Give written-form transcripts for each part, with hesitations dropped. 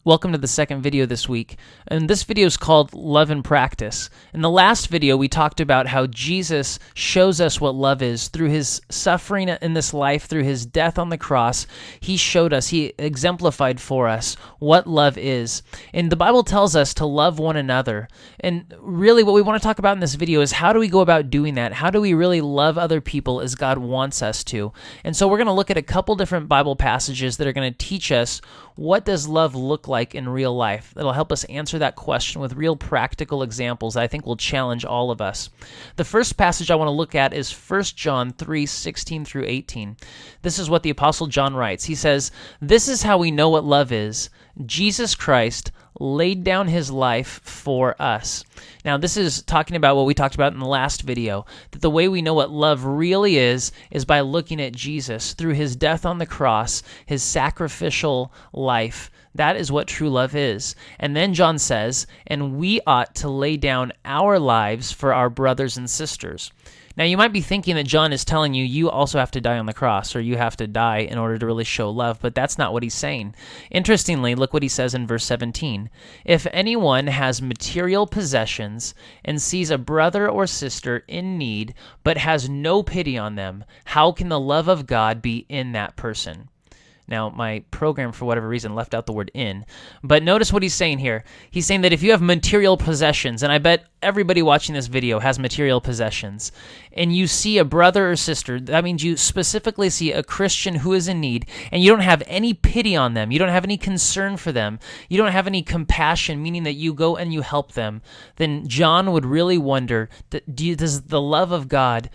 Welcome to the second video this week, and this video is called Love in Practice. In the last video, we talked about how Jesus shows us what love is. Through his suffering in this life, through his death on the cross, he showed us, he exemplified for us what love is. And the Bible tells us to love one another. And really what we want to talk about in this video is how do we go about doing that? How do we really love other people as God wants us to? And so we're going to look at a couple different Bible passages that are going to teach us what does love look like in real life. That'll help us answer that question with real practical examples that I think will challenge all of us. The first passage I want to look at is 1 John 3:16 through 18. This is what the Apostle John writes. He says, "This is how we know what love is. Jesus Christ laid down his life for us." Now, this is talking about what we talked about in the last video, that the way we know what love really is by looking at Jesus through his death on the cross, his sacrificial life. That is what true love is. And then John says, and we ought to lay down our lives for our brothers and sisters. Now, you might be thinking that John is telling you, you also have to die on the cross, or you have to die in order to really show love, but that's not what he's saying. Interestingly, look what he says in verse 17. If anyone has material possessions and sees a brother or sister in need, but has no pity on them, how can the love of God be in that person? Now, my program, for whatever reason, left out the word in. But notice what he's saying here. He's saying that if you have material possessions, and I bet everybody watching this video has material possessions, and you see a brother or sister, that means you specifically see a Christian who is in need, and you don't have any pity on them, you don't have any concern for them, you don't have any compassion, meaning that you go and you help them, then John would really wonder, is the love of God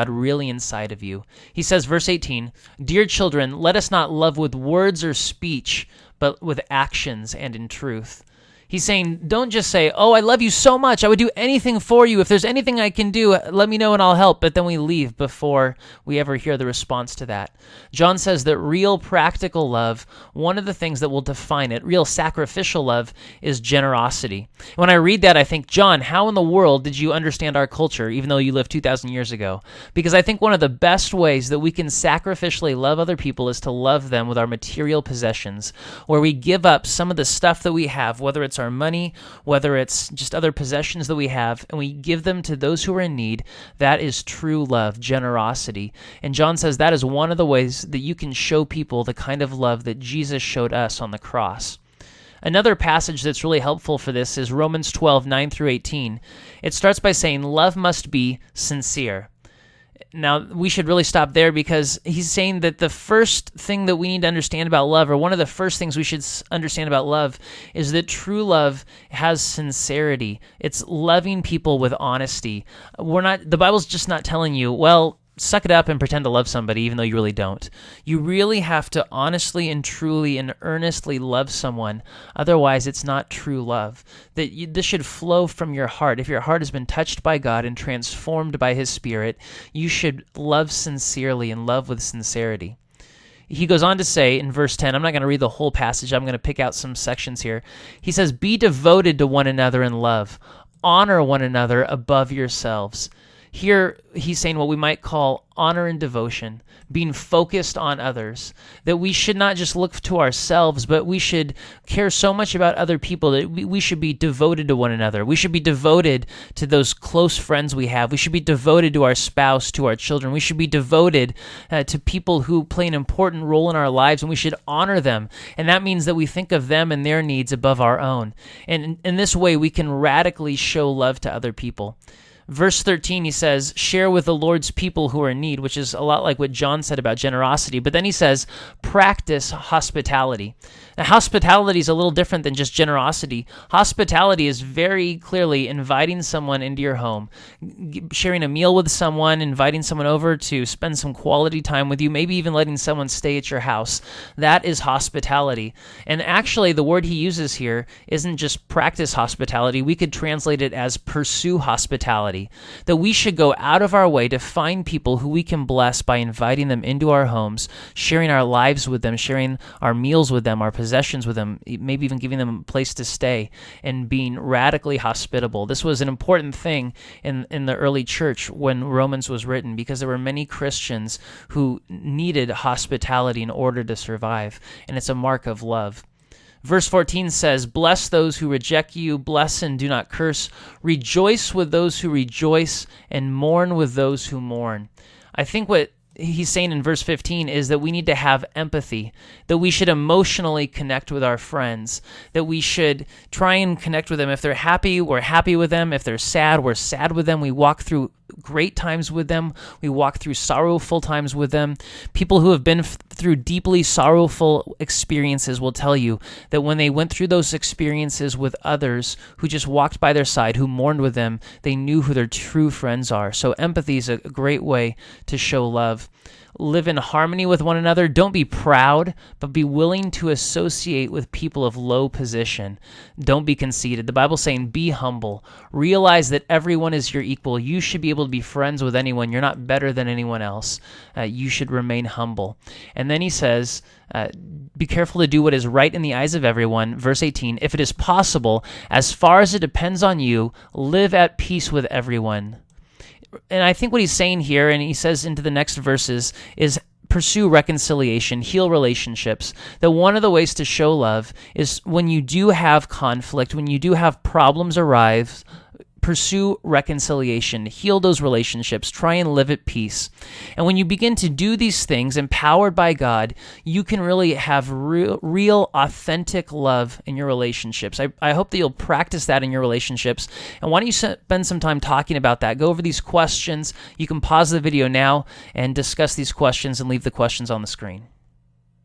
really inside of you? He says, verse 18, "Dear children, let us not love with words or speech, but with actions and in truth." He's saying, don't just say, oh, I love you so much, I would do anything for you. If there's anything I can do, let me know and I'll help. But then we leave before we ever hear the response to that. John says that real practical love, one of the things that will define it, real sacrificial love, is generosity. When I read that, I think, John, how in the world did you understand our culture, even though you lived 2,000 years ago? Because I think one of the best ways that we can sacrificially love other people is to love them with our material possessions, where we give up some of the stuff that we have, whether it's our money, whether it's just other possessions that we have, and we give them to those who are in need. That is true love, generosity. And John says that is one of the ways that you can show people the kind of love that Jesus showed us on the cross. Another passage that's really helpful for this is Romans 12:9 through 18. It starts by saying, love must be sincere. Now, we should really stop there because he's saying that the first thing that we need to understand about love, or one of the first things we should understand about love, is that true love has sincerity. It's loving people with honesty. The Bible's just not telling you, well, suck it up and pretend to love somebody even though you really don't. You really have to honestly and truly and earnestly love someone. Otherwise, it's not true love. This should flow from your heart. If your heart has been touched by God and transformed by his Spirit, you should love sincerely and love with sincerity. He goes on to say in verse 10, I'm not going to read the whole passage, I'm going to pick out some sections here. He says, be devoted to one another in love. Honor one another above yourselves. Here, he's saying what we might call honor and devotion, being focused on others, that we should not just look to ourselves, but we should care so much about other people that we should be devoted to one another. We should be devoted to those close friends we have. We should be devoted to our spouse, to our children. We should be devoted to people who play an important role in our lives, and we should honor them. And that means that we think of them and their needs above our own. And in this way, we can radically show love to other people. Verse 13, he says, share with the Lord's people who are in need, which is a lot like what John said about generosity. But then he says, practice hospitality. Now, hospitality is a little different than just generosity. Hospitality is very clearly inviting someone into your home, sharing a meal with someone, inviting someone over to spend some quality time with you, maybe even letting someone stay at your house. That is hospitality. And actually, the word he uses here isn't just practice hospitality. We could translate it as pursue hospitality. That we should go out of our way to find people who we can bless by inviting them into our homes, sharing our lives with them, sharing our meals with them, our possessions with them, maybe even giving them a place to stay, and being radically hospitable. This was an important thing in the early church when Romans was written, because there were many Christians who needed hospitality in order to survive, and it's a mark of love. Verse 14 says, "Bless those who reject you, bless and do not curse. Rejoice with those who rejoice, and mourn with those who mourn." I think what he's saying in verse 15 is that we need to have empathy, that we should emotionally connect with our friends, that we should try and connect with them. If they're happy, we're happy with them. If they're sad, we're sad with them. We walk through great times with them. We walk through sorrowful times with them. People who have been through deeply sorrowful experiences will tell you that when they went through those experiences with others who just walked by their side, who mourned with them, they knew who their true friends are. So empathy is a great way to show love. Live in harmony with one another. Don't be proud, but be willing to associate with people of low position. Don't be conceited. The Bible's saying be humble. Realize that everyone is your equal. You should be able to be friends with anyone. You're not better than anyone else. You should remain humble. And then he says, be careful to do what is right in the eyes of everyone. Verse 18, if it is possible, as far as it depends on you, live at peace with everyone. And I think what he's saying here, and he says into the next verses, is pursue reconciliation, heal relationships. That one of the ways to show love is when you do have conflict, when you do have problems arise, pursue reconciliation, heal those relationships, try and live at peace. And when you begin to do these things, empowered by God, you can really have real authentic love in your relationships. I hope that you'll practice that in your relationships. And why don't you spend some time talking about that? Go over these questions. You can pause the video now and discuss these questions and leave the questions on the screen.